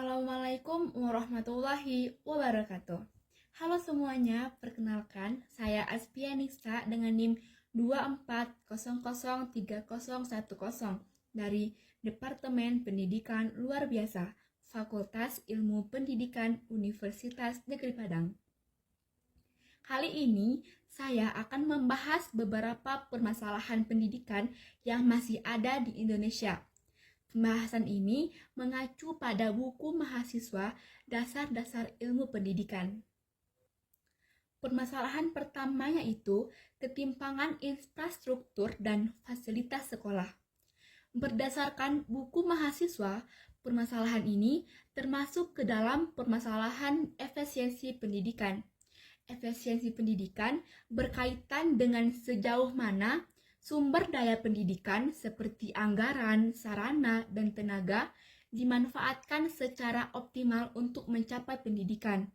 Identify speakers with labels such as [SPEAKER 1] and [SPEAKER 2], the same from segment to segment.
[SPEAKER 1] Assalamualaikum warahmatullahi wabarakatuh. Halo semuanya, perkenalkan saya Aspia Nisa dengan NIM 24003010 dari Departemen Pendidikan Luar Biasa, Fakultas Ilmu Pendidikan Universitas Negeri Padang. Kali ini saya akan membahas beberapa permasalahan pendidikan yang masih ada di Indonesia. Pembahasan ini mengacu pada buku mahasiswa Dasar-Dasar Ilmu Pendidikan. Permasalahan pertama yaitu ketimpangan infrastruktur dan fasilitas sekolah. Berdasarkan buku mahasiswa, permasalahan ini termasuk ke dalam permasalahan efisiensi pendidikan. Efisiensi pendidikan berkaitan dengan sejauh mana sumber daya pendidikan seperti anggaran, sarana, dan tenaga dimanfaatkan secara optimal untuk mencapai pendidikan.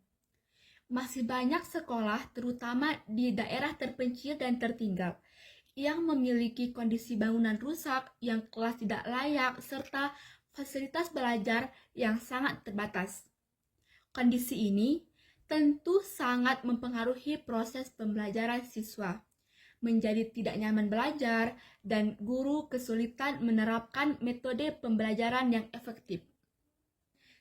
[SPEAKER 1] Masih banyak sekolah, terutama di daerah terpencil dan tertinggal, yang memiliki kondisi bangunan rusak, yang kelas tidak layak, serta fasilitas belajar yang sangat terbatas. Kondisi ini tentu sangat mempengaruhi proses pembelajaran siswa, menjadi tidak nyaman belajar, dan guru kesulitan menerapkan metode pembelajaran yang efektif.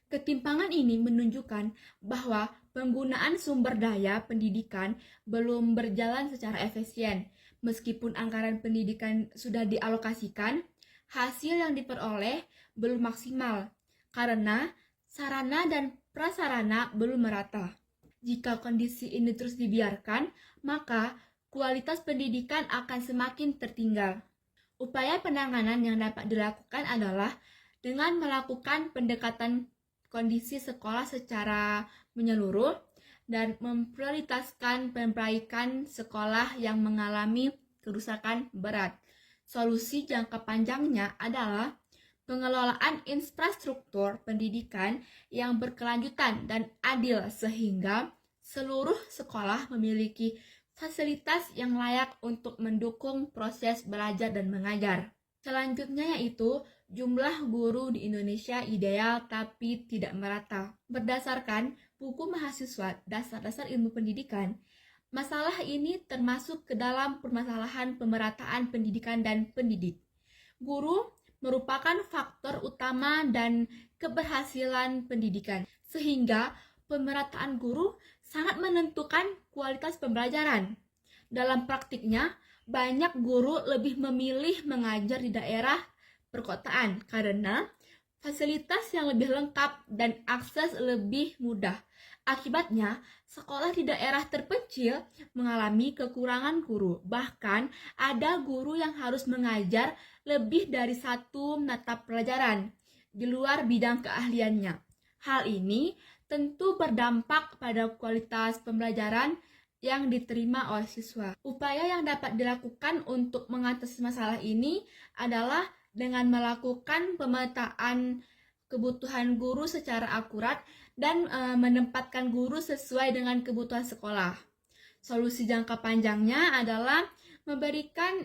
[SPEAKER 1] Ketimpangan ini menunjukkan bahwa penggunaan sumber daya pendidikan belum berjalan secara efisien. Meskipun anggaran pendidikan sudah dialokasikan, hasil yang diperoleh belum maksimal karena sarana dan prasarana belum merata. Jika kondisi ini terus dibiarkan, maka kualitas pendidikan akan semakin tertinggal. Upaya penanganan yang dapat dilakukan adalah dengan melakukan pendekatan kondisi sekolah secara menyeluruh dan memprioritaskan perbaikan sekolah yang mengalami kerusakan berat. Solusi jangka panjangnya adalah pengelolaan infrastruktur pendidikan yang berkelanjutan dan adil sehingga seluruh sekolah memiliki fasilitas yang layak untuk mendukung proses belajar dan mengajar. Selanjutnya yaitu jumlah guru di Indonesia ideal tapi tidak merata. Berdasarkan buku mahasiswa Dasar-Dasar Ilmu Pendidikan, masalah ini termasuk ke dalam permasalahan pemerataan pendidikan dan pendidik. Guru merupakan faktor utama dan keberhasilan pendidikan, sehingga pemerataan guru sangat menentukan kualitas pembelajaran. Dalam praktiknya, banyak guru lebih memilih mengajar di daerah perkotaan karena fasilitas yang lebih lengkap dan akses lebih mudah. Akibatnya, sekolah di daerah terpencil mengalami kekurangan guru. Bahkan, ada guru yang harus mengajar lebih dari satu mata pelajaran di luar bidang keahliannya. Hal ini tentu berdampak pada kualitas pembelajaran yang diterima oleh siswa. Upaya yang dapat dilakukan untuk mengatasi masalah ini adalah dengan melakukan pemetaan kebutuhan guru secara akurat dan menempatkan guru sesuai dengan kebutuhan sekolah. Solusi jangka panjangnya adalah memberikan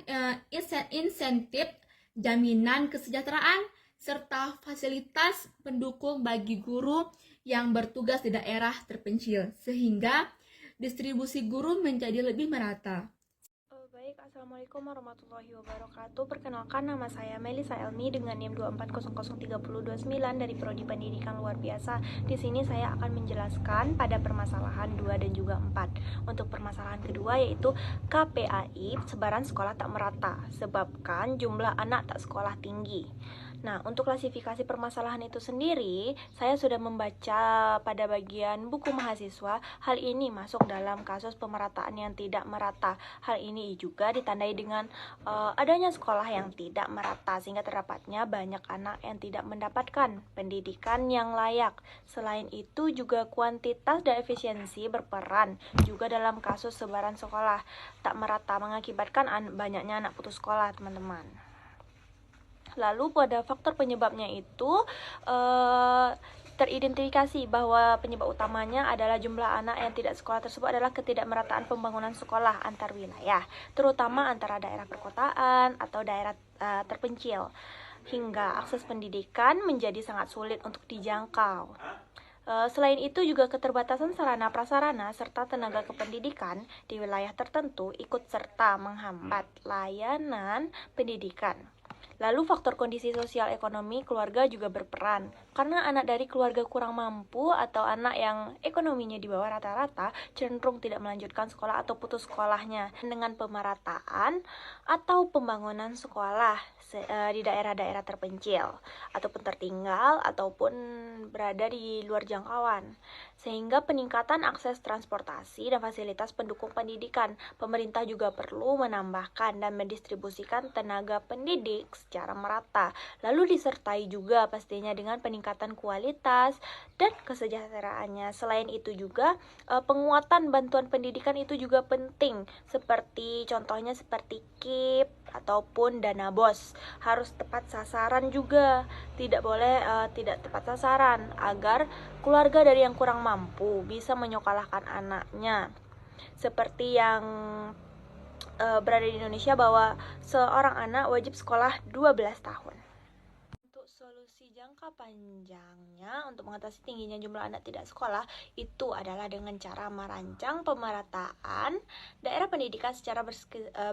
[SPEAKER 1] insentif, jaminan kesejahteraan, serta fasilitas pendukung bagi guru yang bertugas di daerah terpencil, sehingga distribusi guru menjadi lebih merata.
[SPEAKER 2] Baik, Assalamualaikum warahmatullahi wabarakatuh. Perkenalkan, nama saya Melisa Elmi dengan NIM 24003029 dari Prodi Pendidikan Luar Biasa. Di sini saya akan menjelaskan pada permasalahan 2 dan juga 4. Untuk permasalahan kedua yaitu KPAI, sebaran sekolah tak merata, sebabkan jumlah anak tak sekolah tinggi. Nah, untuk klasifikasi permasalahan itu sendiri, saya sudah membaca pada bagian buku mahasiswa. Hal ini masuk dalam kasus pemerataan yang tidak merata. Hal ini juga ditandai dengan adanya sekolah yang tidak merata, sehingga terdapatnya banyak anak yang tidak mendapatkan pendidikan yang layak. Selain itu juga kuantitas dan efisiensi berperan juga dalam kasus sebaran sekolah tak merata, mengakibatkan banyaknya anak putus sekolah, teman-teman. Lalu pada faktor penyebabnya itu teridentifikasi bahwa penyebab utamanya adalah jumlah anak yang tidak sekolah tersebut adalah ketidakmerataan pembangunan sekolah antar wilayah, terutama antara daerah perkotaan atau daerah terpencil. hingga akses pendidikan menjadi sangat sulit untuk dijangkau. Selain itu juga keterbatasan sarana prasarana serta tenaga kependidikan di wilayah tertentu ikut serta menghambat layanan pendidikan. Lalu faktor kondisi sosial ekonomi keluarga juga berperan. Karena anak dari keluarga kurang mampu atau anak yang ekonominya di bawah rata-rata cenderung tidak melanjutkan sekolah atau putus sekolahnya. Dengan pemerataan atau pembangunan sekolah di daerah-daerah terpencil ataupun tertinggal ataupun berada di luar jangkauan, sehingga peningkatan akses transportasi dan fasilitas pendukung pendidikan. Pemerintah juga perlu menambahkan dan mendistribusikan tenaga pendidik secara merata, lalu disertai juga pastinya dengan peningkatan kualitas dan kesejahteraannya. Selain itu juga penguatan bantuan pendidikan itu juga penting, seperti contohnya seperti KIP ataupun dana BOS. Harus tepat sasaran juga, tidak boleh tidak tepat sasaran, agar keluarga dari yang kurang mampu bisa menyekolahkan anaknya. Seperti yang berada di Indonesia, bahwa seorang anak wajib sekolah 12 tahun. Untuk solusi jangka panjangnya untuk mengatasi tingginya jumlah anak tidak sekolah itu adalah dengan cara merancang pemerataan daerah pendidikan secara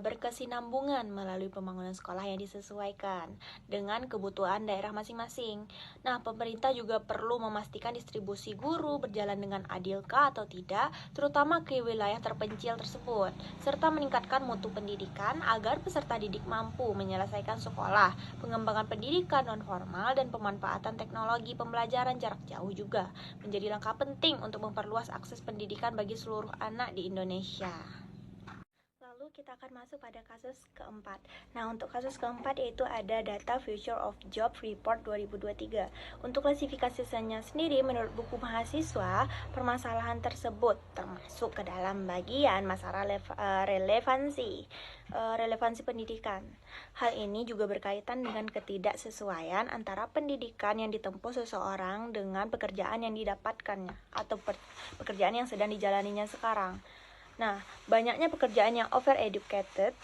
[SPEAKER 2] berkesinambungan melalui pembangunan sekolah yang disesuaikan dengan kebutuhan daerah masing-masing. Nah, pemerintah juga perlu memastikan distribusi guru berjalan dengan adilkah atau tidak, terutama ke wilayah terpencil tersebut, serta meningkatkan mutu pendidikan agar peserta didik mampu menyelesaikan sekolah. Pengembangan pendidikan non-formal dan pemanfaatan teknologi pembelajaran jarak jauh juga menjadi langkah penting untuk memperluas akses pendidikan bagi seluruh anak di Indonesia. Lalu kita akan masuk pada kasus keempat. Nah, untuk kasus keempat yaitu ada data Future of Job Report 2023. Untuk klasifikasinya sendiri, menurut buku mahasiswa, permasalahan tersebut termasuk ke dalam bagian masalah relevansi pendidikan. Hal ini juga berkaitan dengan ketidaksesuaian antara pendidikan yang ditempuh seseorang dengan pekerjaan yang didapatkannya atau pekerjaan yang sedang dijalaninya sekarang. Nah, banyaknya pekerjaan yang over-educated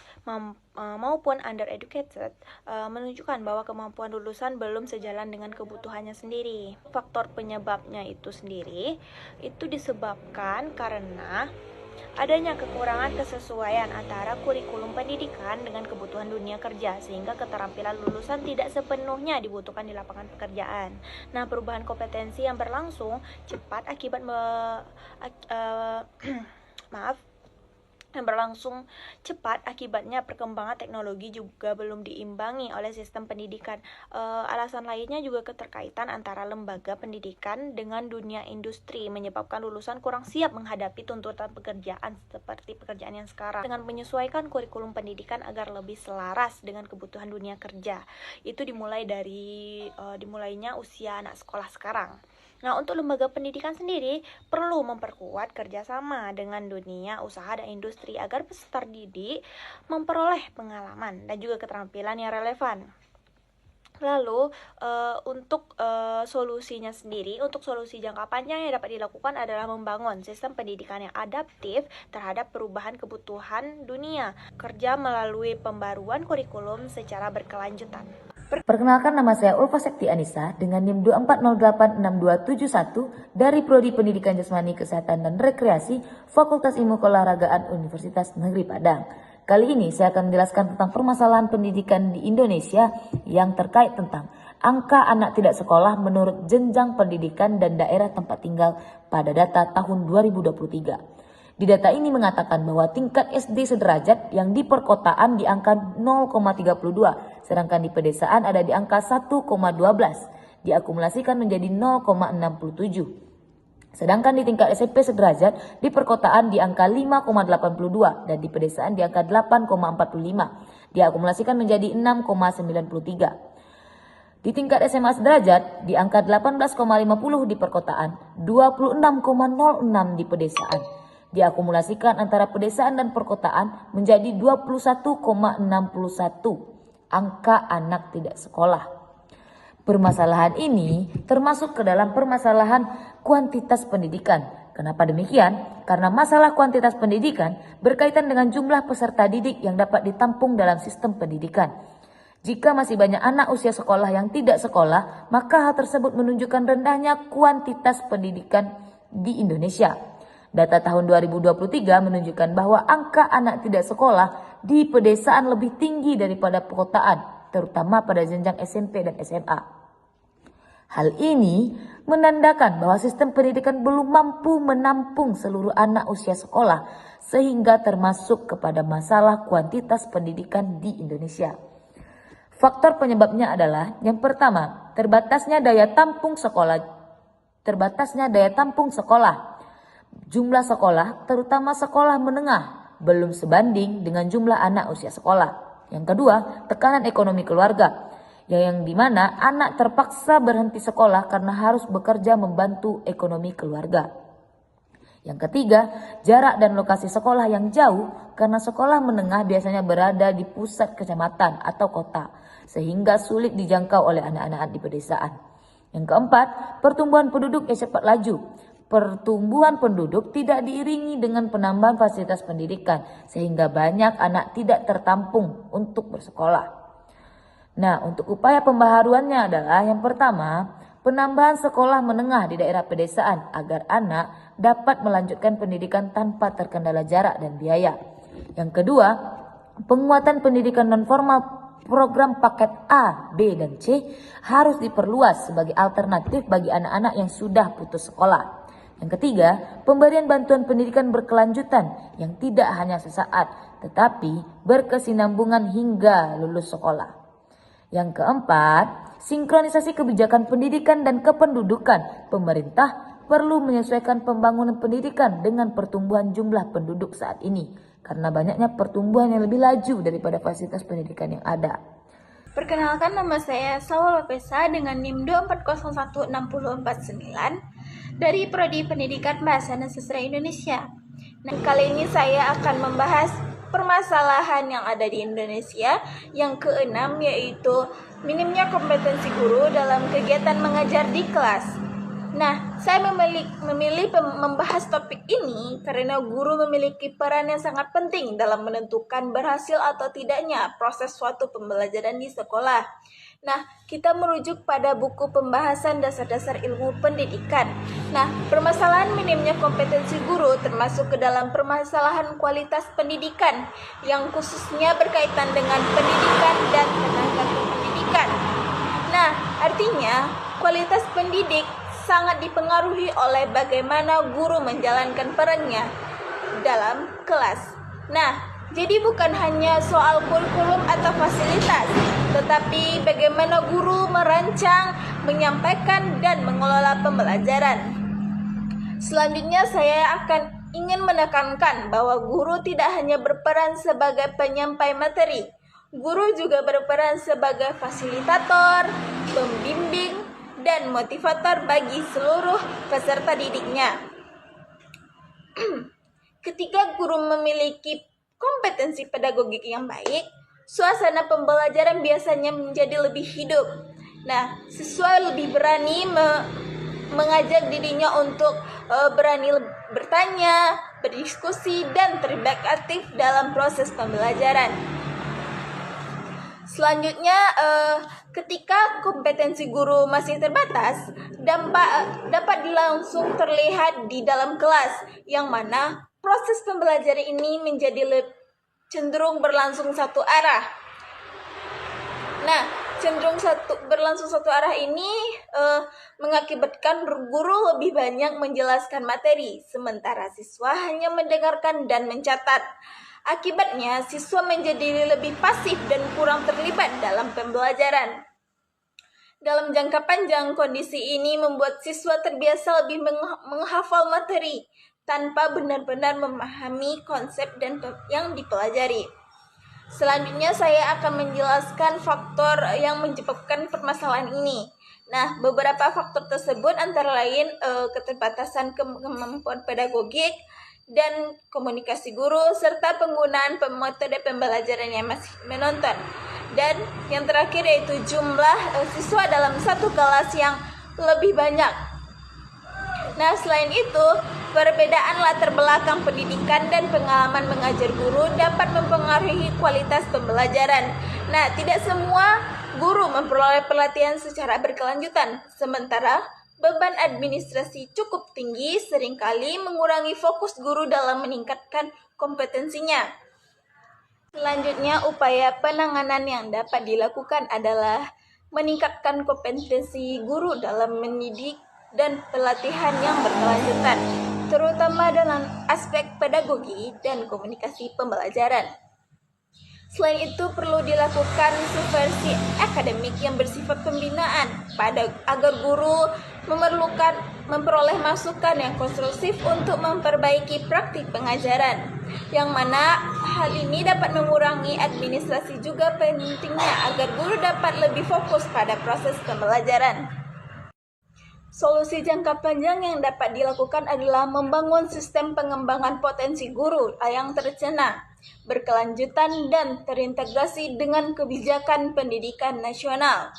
[SPEAKER 2] maupun under-educated menunjukkan bahwa kemampuan lulusan belum sejalan dengan kebutuhannya sendiri. Faktor penyebabnya itu sendiri itu disebabkan karena adanya kekurangan kesesuaian antara kurikulum pendidikan dengan kebutuhan dunia kerja, sehingga keterampilan lulusan tidak sepenuhnya dibutuhkan di lapangan pekerjaan. Nah, perubahan kompetensi yang berlangsung cepat akibatnya perkembangan teknologi juga belum diimbangi oleh sistem pendidikan. Alasan lainnya juga keterkaitan antara lembaga pendidikan dengan dunia industri menyebabkan lulusan kurang siap menghadapi tuntutan pekerjaan seperti pekerjaan yang sekarang. Dengan menyesuaikan kurikulum pendidikan agar lebih selaras dengan kebutuhan dunia kerja, itu dimulainya usia anak sekolah sekarang. Nah, untuk lembaga pendidikan sendiri perlu memperkuat kerjasama dengan dunia usaha dan industri agar peserta didik memperoleh pengalaman dan juga keterampilan yang relevan. Lalu untuk solusinya sendiri, untuk solusi jangka panjang yang dapat dilakukan adalah membangun sistem pendidikan yang adaptif terhadap perubahan kebutuhan dunia kerja melalui pembaruan kurikulum secara berkelanjutan.
[SPEAKER 3] Perkenalkan, nama saya Ulfa Sekti Anissa dengan NIM 24086271 dari Prodi Pendidikan Jasmani Kesehatan dan Rekreasi Fakultas Ilmu Keolahragaan Universitas Negeri Padang. Kali ini saya akan menjelaskan tentang permasalahan pendidikan di Indonesia yang terkait tentang angka anak tidak sekolah menurut jenjang pendidikan dan daerah tempat tinggal pada data tahun 2023. Di data ini mengatakan bahwa tingkat SD sederajat yang di perkotaan di angka 0,32, sedangkan di pedesaan ada di angka 1,12, diakumulasikan menjadi 0,67. Sedangkan di tingkat SMP sederajat di perkotaan di angka 5,82 dan di pedesaan di angka 8,45, diakumulasikan menjadi 6,93. Di tingkat SMA sederajat di angka 18,50 di perkotaan, 26,06 di pedesaan. Diakumulasikan antara pedesaan dan perkotaan menjadi 21,61 angka anak tidak sekolah. Permasalahan ini termasuk ke dalam permasalahan kuantitas pendidikan. Kenapa demikian? Karena masalah kuantitas pendidikan berkaitan dengan jumlah peserta didik yang dapat ditampung dalam sistem pendidikan. Jika masih banyak anak usia sekolah yang tidak sekolah, maka hal tersebut menunjukkan rendahnya kuantitas pendidikan di Indonesia. Data tahun 2023 menunjukkan bahwa angka anak tidak sekolah di pedesaan lebih tinggi daripada perkotaan, terutama pada jenjang SMP dan SMA. Hal ini menandakan bahwa sistem pendidikan belum mampu menampung seluruh anak usia sekolah, sehingga termasuk kepada masalah kuantitas pendidikan di Indonesia. Faktor penyebabnya adalah yang pertama, terbatasnya daya tampung sekolah. Jumlah sekolah, terutama sekolah menengah, belum sebanding dengan jumlah anak usia sekolah. Yang kedua, tekanan ekonomi keluarga, yang dimana anak terpaksa berhenti sekolah karena harus bekerja membantu ekonomi keluarga. Yang ketiga, jarak dan lokasi sekolah yang jauh karena sekolah menengah biasanya berada di pusat kecamatan atau kota, sehingga sulit dijangkau oleh anak-anak di pedesaan. Yang keempat, pertumbuhan penduduk yang cepat laju. Pertumbuhan penduduk tidak diiringi dengan penambahan fasilitas pendidikan, sehingga banyak anak tidak tertampung untuk bersekolah. Nah, untuk upaya pembaharuannya adalah yang pertama, penambahan sekolah menengah di daerah pedesaan agar anak dapat melanjutkan pendidikan tanpa terkendala jarak dan biaya. Yang kedua, penguatan pendidikan non-formal program paket A, B, dan C harus diperluas sebagai alternatif bagi anak-anak yang sudah putus sekolah. Yang ketiga, pemberian bantuan pendidikan berkelanjutan yang tidak hanya sesaat, tetapi berkesinambungan hingga lulus sekolah. Yang keempat, sinkronisasi kebijakan pendidikan dan kependudukan. Pemerintah perlu menyesuaikan pembangunan pendidikan dengan pertumbuhan jumlah penduduk saat ini, karena banyaknya pertumbuhan yang lebih laju daripada fasilitas pendidikan yang ada.
[SPEAKER 2] Perkenalkan, nama saya Saul Pesa dengan NIM 2416049 dari Prodi Pendidikan Bahasa dan Sastra Indonesia. Nah, kali ini saya akan membahas permasalahan yang ada di Indonesia yang keenam, yaitu minimnya kompetensi guru dalam kegiatan mengajar di kelas. Nah, saya memilih membahas topik ini karena guru memiliki peran yang sangat penting dalam menentukan berhasil atau tidaknya proses suatu pembelajaran di sekolah. Nah, kita merujuk pada buku pembahasan dasar-dasar ilmu pendidikan. Nah, permasalahan minimnya kompetensi guru termasuk ke dalam permasalahan kualitas pendidikan yang khususnya berkaitan dengan pendidikan dan tenaga kependidikan. Nah, artinya kualitas pendidik sangat dipengaruhi oleh bagaimana guru menjalankan perannya dalam kelas. Nah, jadi bukan hanya soal kurikulum atau fasilitas, tetapi bagaimana guru merancang, menyampaikan, dan mengelola pembelajaran. Selanjutnya saya akan ingin menekankan bahwa guru tidak hanya berperan sebagai penyampai materi. Guru juga berperan sebagai fasilitator, pembimbing, dan motivator bagi seluruh peserta didiknya. Ketika guru memiliki kompetensi pedagogik yang baik, suasana pembelajaran biasanya menjadi lebih hidup. Nah, siswa lebih berani mengajak dirinya untuk berani bertanya, berdiskusi, dan terlibat aktif dalam proses pembelajaran. Selanjutnya, ketika kompetensi guru masih terbatas, dapat langsung terlihat di dalam kelas, yang mana proses pembelajaran ini menjadi cenderung berlangsung satu arah. Nah, berlangsung satu arah ini mengakibatkan guru lebih banyak menjelaskan materi, sementara siswa hanya mendengarkan dan mencatat. Akibatnya, siswa menjadi lebih pasif dan kurang terlibat dalam pembelajaran. Dalam jangka panjang, kondisi ini membuat siswa terbiasa lebih menghafal materi tanpa benar-benar memahami konsep yang dipelajari. Selanjutnya, saya akan menjelaskan faktor yang menyebabkan permasalahan ini. Nah, beberapa faktor tersebut antara lain keterbatasan kemampuan pedagogik dan komunikasi guru, serta penggunaan metode pembelajaran yang masih menonton. Dan yang terakhir yaitu jumlah siswa dalam satu kelas yang lebih banyak. Nah, selain itu,
[SPEAKER 4] Perbedaan latar belakang pendidikan dan pengalaman mengajar guru dapat mempengaruhi kualitas pembelajaran. Nah, tidak semua guru memperoleh pelatihan secara berkelanjutan, sementara beban administrasi cukup tinggi seringkali mengurangi fokus guru dalam meningkatkan kompetensinya. Selanjutnya, upaya penanganan yang dapat dilakukan adalah meningkatkan kompetensi guru dalam mendidik dan pelatihan yang berkelanjutan, terutama dalam aspek pedagogi dan komunikasi pembelajaran. Selain itu, perlu dilakukan subversi akademik yang bersifat pembinaan agar guru memperoleh masukan yang konstruktif untuk memperbaiki praktik pengajaran, yang mana hal ini dapat mengurangi administrasi. Juga pentingnya agar guru dapat lebih fokus pada proses pembelajaran. Solusi jangka panjang yang dapat dilakukan adalah membangun sistem pengembangan potensi guru yang tercerna, berkelanjutan, dan terintegrasi dengan kebijakan pendidikan nasional.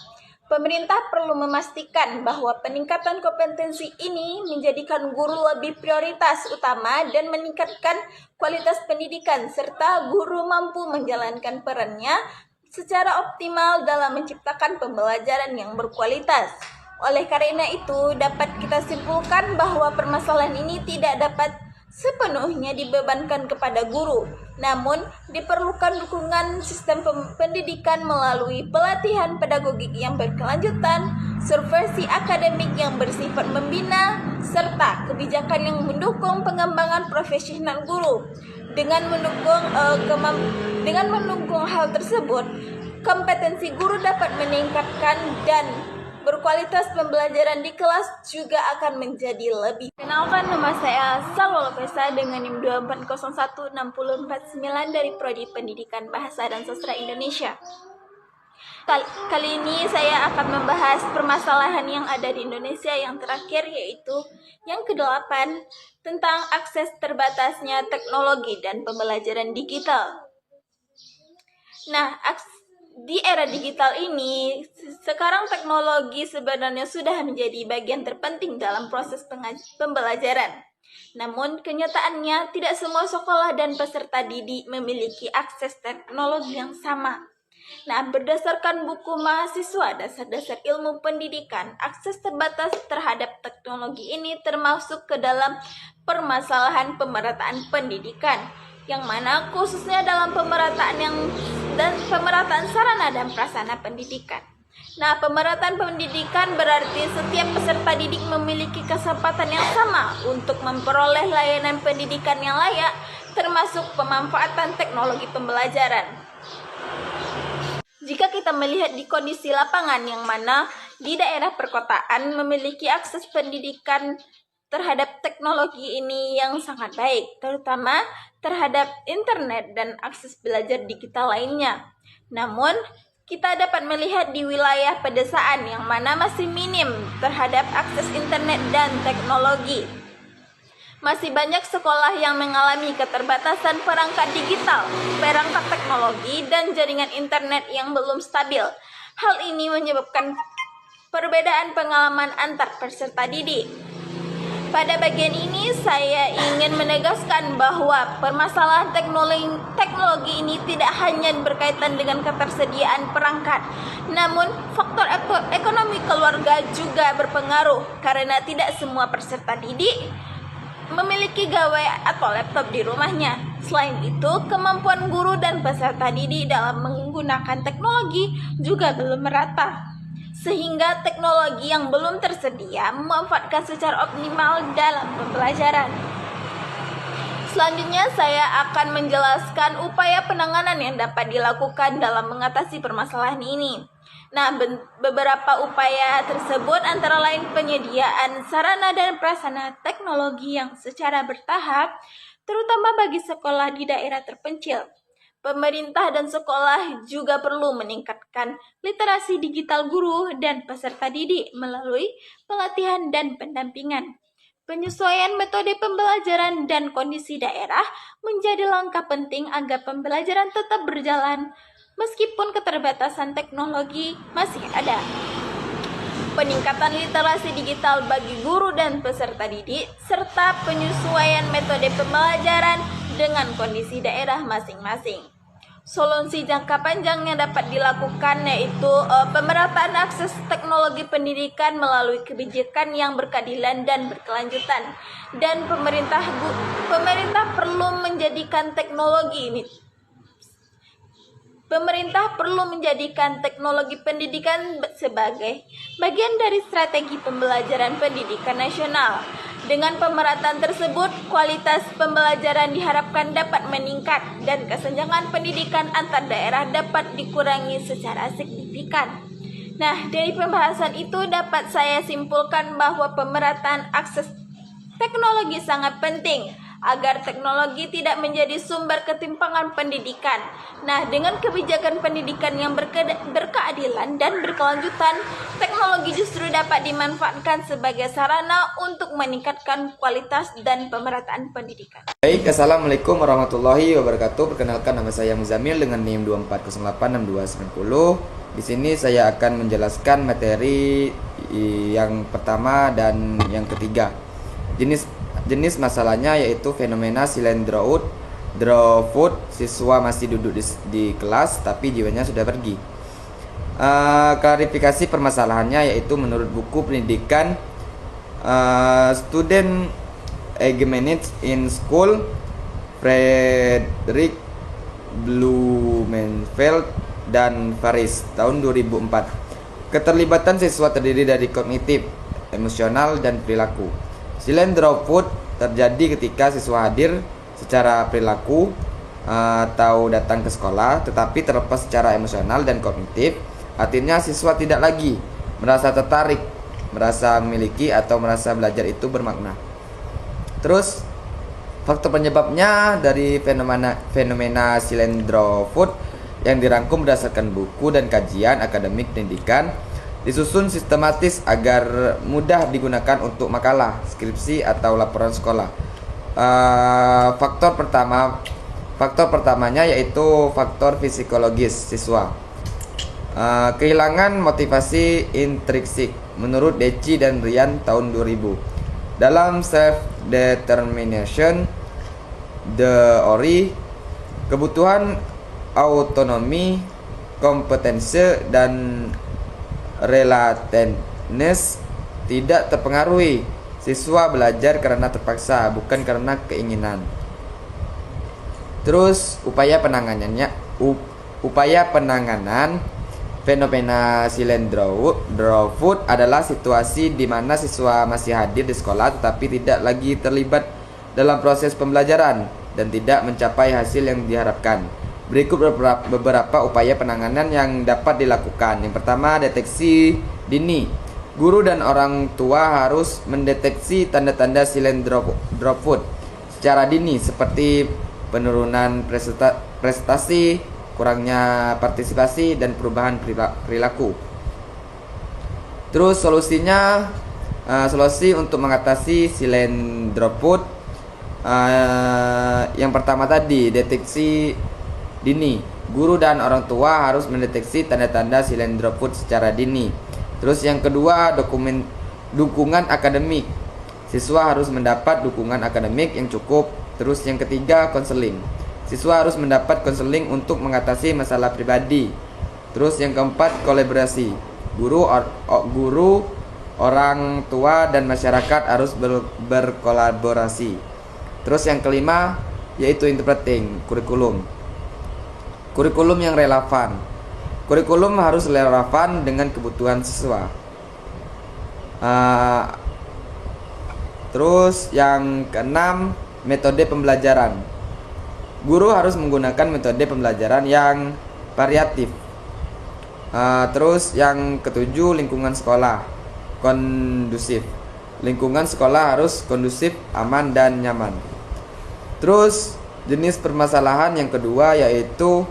[SPEAKER 4] Pemerintah perlu memastikan bahwa peningkatan kompetensi ini menjadikan guru lebih prioritas utama dan meningkatkan kualitas pendidikan, serta guru mampu menjalankan perannya secara optimal dalam menciptakan pembelajaran yang berkualitas. Oleh karena itu, dapat kita simpulkan bahwa permasalahan ini tidak dapat sepenuhnya dibebankan kepada guru, namun diperlukan dukungan sistem pendidikan melalui pelatihan pedagogik yang berkelanjutan, subversi akademik yang bersifat membina, serta kebijakan yang mendukung pengembangan profesional guru. Dengan mendukung hal tersebut, kompetensi guru dapat meningkatkan dan berkualitas pembelajaran di kelas juga akan menjadi lebih. Kenalkan, nama saya Salwa Lovesa dengan NIM 2401649 dari Prodi Pendidikan Bahasa dan Sastra Indonesia. Kali ini saya akan membahas permasalahan yang ada di Indonesia yang terakhir, yaitu yang ke-8 tentang akses terbatasnya teknologi dan pembelajaran digital. Nah, di era digital ini, sekarang teknologi sebenarnya sudah menjadi bagian terpenting dalam proses pembelajaran. Namun, kenyataannya tidak semua sekolah dan peserta didik memiliki akses teknologi yang sama. Nah, berdasarkan buku mahasiswa dasar-dasar ilmu pendidikan, akses terbatas terhadap teknologi ini termasuk ke dalam permasalahan pemerataan pendidikan, yang mana khususnya dalam pemerataan sarana dan prasarana pendidikan. Nah, pemerataan pendidikan berarti setiap peserta didik memiliki kesempatan yang sama untuk memperoleh layanan pendidikan yang layak, termasuk pemanfaatan teknologi pembelajaran. Jika kita melihat di kondisi lapangan, yang mana di daerah perkotaan memiliki akses pendidikan terhadap teknologi ini yang sangat baik, terutama terhadap internet dan akses belajar digital lainnya. Namun, kita dapat melihat di wilayah pedesaan yang mana masih minim terhadap akses internet dan teknologi. Masih banyak sekolah yang mengalami keterbatasan perangkat digital, perangkat teknologi, dan jaringan internet yang belum stabil. Hal ini menyebabkan perbedaan pengalaman antar peserta didik. Pada bagian ini, saya ingin menegaskan bahwa permasalahan teknologi ini tidak hanya berkaitan dengan ketersediaan perangkat, namun faktor ekonomi keluarga juga berpengaruh, karena tidak semua peserta didik memiliki gawai atau laptop di rumahnya. Selain itu, kemampuan guru dan peserta didik dalam menggunakan teknologi juga belum merata, sehingga teknologi yang belum tersedia memanfaatkan secara optimal dalam pembelajaran. Selanjutnya, saya akan menjelaskan upaya penanganan yang dapat dilakukan dalam mengatasi permasalahan ini. Nah, beberapa upaya tersebut antara lain penyediaan sarana dan prasarana teknologi yang secara bertahap, terutama bagi sekolah di daerah terpencil. Pemerintah dan sekolah juga perlu meningkatkan literasi digital guru dan peserta didik melalui pelatihan dan pendampingan. Penyesuaian metode pembelajaran dan kondisi daerah menjadi langkah penting agar pembelajaran tetap berjalan meskipun keterbatasan teknologi masih ada. peningkatan literasi digital bagi guru dan peserta didik, serta penyesuaian metode pembelajaran dengan kondisi daerah masing-masing. Solusi jangka panjang yang dapat dilakukan yaitu pemerataan akses teknologi pendidikan melalui kebijakan yang berkeadilan dan berkelanjutan. Dan pemerintah perlu menjadikan teknologi pendidikan sebagai bagian dari strategi pembelajaran pendidikan nasional. Dengan pemerataan tersebut, kualitas pembelajaran diharapkan dapat meningkat dan kesenjangan pendidikan antar daerah dapat dikurangi secara signifikan. Nah, dari pembahasan itu dapat saya simpulkan bahwa pemerataan akses teknologi sangat penting agar teknologi tidak menjadi sumber ketimpangan pendidikan. Nah, dengan kebijakan pendidikan yang berkeadilan dan berkelanjutan, teknologi justru dapat dimanfaatkan sebagai sarana untuk meningkatkan kualitas dan pemerataan pendidikan.
[SPEAKER 5] Baik, Assalamualaikum warahmatullahi wabarakatuh. Perkenalkan, nama saya Muzamil dengan NIM 24086290. Di sini saya akan menjelaskan materi yang pertama dan yang ketiga. Jenis masalahnya yaitu fenomena silent dropout. Siswa masih duduk di kelas tapi jiwanya sudah pergi. Klarifikasi permasalahannya yaitu menurut buku pendidikan Student Engagement in School, Frederick Blumenfeld dan Faris tahun 2004. Keterlibatan siswa terdiri dari kognitif, emosional, dan perilaku. Silent dropout terjadi ketika siswa hadir secara perilaku atau datang ke sekolah tetapi terlepas secara emosional dan kognitif. Artinya siswa tidak lagi merasa tertarik, merasa memiliki atau merasa belajar itu bermakna. Terus faktor penyebabnya dari fenomena silent dropout yang dirangkum berdasarkan buku dan kajian akademik pendidikan, disusun sistematis agar mudah digunakan untuk makalah, skripsi, atau laporan sekolah. Faktor pertamanya yaitu faktor psikologis siswa. Kehilangan motivasi intrinsik menurut Deci dan Rian tahun 2000. Dalam Self Determination Theory, kebutuhan autonomi, kompetensi, dan relatedness tidak terpengaruhi. Siswa belajar karena terpaksa, bukan karena keinginan. Terus upaya penanganan fenomena silent dropout adalah situasi di mana siswa masih hadir di sekolah tetapi tidak lagi terlibat dalam proses pembelajaran dan tidak mencapai hasil yang diharapkan. Berikut beberapa upaya penanganan yang dapat dilakukan. Yang pertama, deteksi dini. Guru dan orang tua harus mendeteksi tanda-tanda silent dropout secara dini seperti penurunan prestasi, kurangnya partisipasi, dan perubahan perilaku. Terus solusi untuk mengatasi silent dropout. Yang pertama tadi, deteksi dini. Guru dan orang tua harus mendeteksi tanda-tanda silent dropout secara dini. Terus yang kedua, dukungan akademik. Siswa harus mendapat dukungan akademik yang cukup. Terus yang ketiga, konseling. Siswa harus mendapat konseling untuk mengatasi masalah pribadi. Terus yang keempat, kolaborasi. Guru, orang tua, dan masyarakat harus berkolaborasi. Terus yang kelima, yaitu interpreting kurikulum. Kurikulum yang relevan. Kurikulum harus relevan dengan kebutuhan siswa. Terus yang keenam, metode pembelajaran. Guru harus menggunakan metode pembelajaran yang variatif. Terus yang ketujuh, lingkungan sekolah kondusif. Lingkungan sekolah harus kondusif, aman, dan nyaman. Terus jenis permasalahan yang kedua yaitu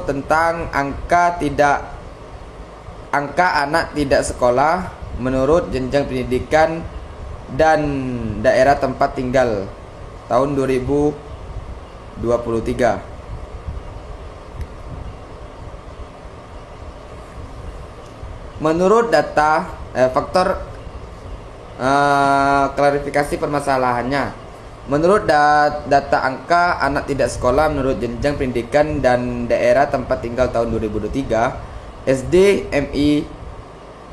[SPEAKER 5] tentang angka anak tidak sekolah menurut jenjang pendidikan dan daerah tempat tinggal tahun 2023. Menurut data faktor klarifikasi permasalahannya. Menurut data angka anak tidak sekolah menurut jenjang pendidikan dan daerah tempat tinggal tahun 2023, SD, MI,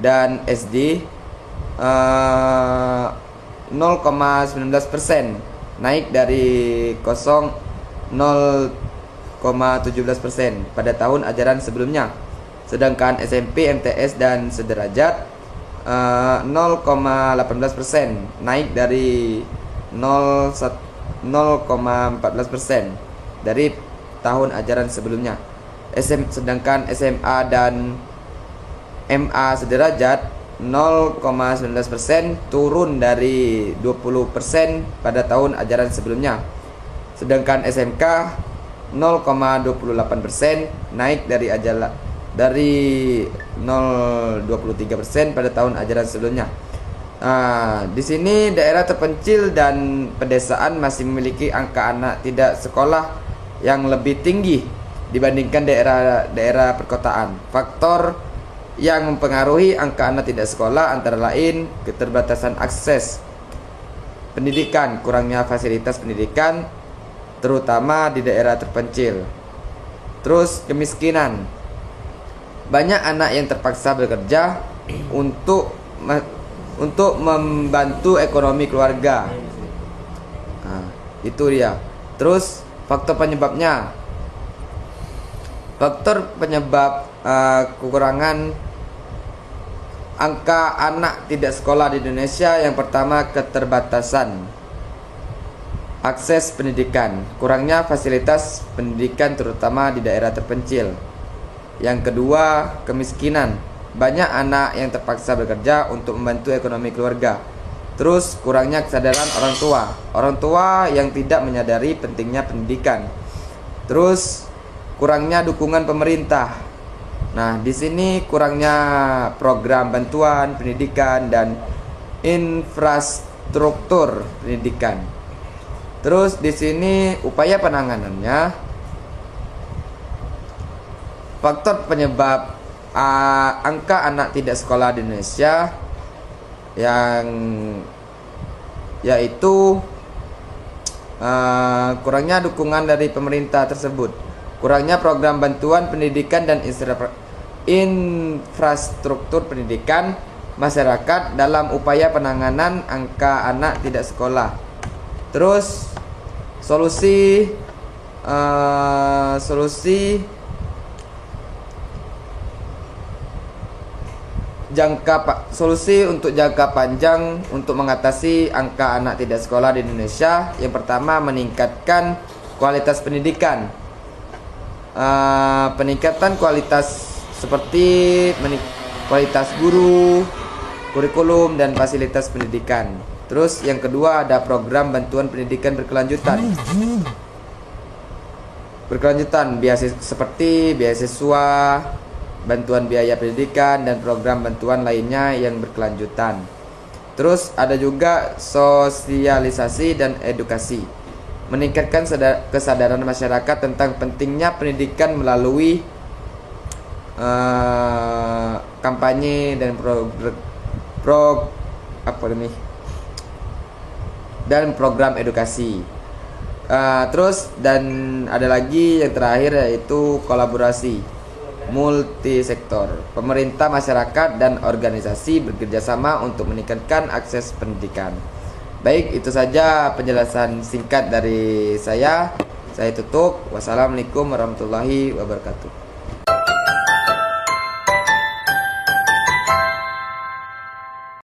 [SPEAKER 5] dan SD 0,19%, naik dari 0,17% pada tahun ajaran sebelumnya. Sedangkan SMP, MTS, dan sederajat 0,18%, naik dari 0,14% dari tahun ajaran sebelumnya. Sedangkan SMA dan MA sederajat 0,19%, turun dari 20% pada tahun ajaran sebelumnya. Sedangkan SMK 0,28%, naik dari 0,23% pada tahun ajaran sebelumnya. Di sini daerah terpencil dan pedesaan masih memiliki angka anak tidak sekolah yang lebih tinggi dibandingkan daerah perkotaan. Faktor yang mempengaruhi angka anak tidak sekolah antara lain keterbatasan akses pendidikan, kurangnya fasilitas pendidikan terutama di daerah terpencil. Terus kemiskinan. Banyak anak yang terpaksa bekerja untuk membantu ekonomi keluarga. Itu dia. Terus faktor penyebabnya. Faktor penyebab kekurangan angka anak tidak sekolah di Indonesia, yang pertama keterbatasan akses pendidikan, kurangnya fasilitas pendidikan terutama di daerah terpencil. Yang kedua, kemiskinan. Banyak anak yang terpaksa bekerja untuk membantu ekonomi keluarga. Terus kurangnya kesadaran orang tua yang tidak menyadari pentingnya pendidikan. Terus kurangnya dukungan pemerintah. Nah, di sini kurangnya program bantuan pendidikan dan infrastruktur pendidikan. Terus di sini upaya penanganannya. Faktor penyebab angka anak tidak sekolah di Indonesia yaitu kurangnya dukungan dari pemerintah tersebut, kurangnya program bantuan pendidikan dan infrastruktur pendidikan masyarakat dalam upaya penanganan angka anak tidak sekolah. Terus solusi untuk jangka panjang untuk mengatasi angka anak tidak sekolah di Indonesia. Yang pertama, meningkatkan kualitas pendidikan. Peningkatan kualitas seperti kualitas guru, kurikulum, dan fasilitas pendidikan. Terus yang kedua, ada program bantuan pendidikan berkelanjutan. Seperti beasiswa, bantuan biaya pendidikan, dan program bantuan lainnya yang berkelanjutan. Terus ada juga sosialisasi dan edukasi. Meningkatkan kesadaran masyarakat tentang pentingnya pendidikan melalui kampanye dan program edukasi. Terus dan ada lagi yang terakhir, yaitu kolaborasi multisektor. Pemerintah, masyarakat, dan organisasi bekerjasama untuk meningkatkan akses pendidikan. Baik, itu saja penjelasan singkat dari saya. Saya tutup. Wassalamualaikum warahmatullahi wabarakatuh.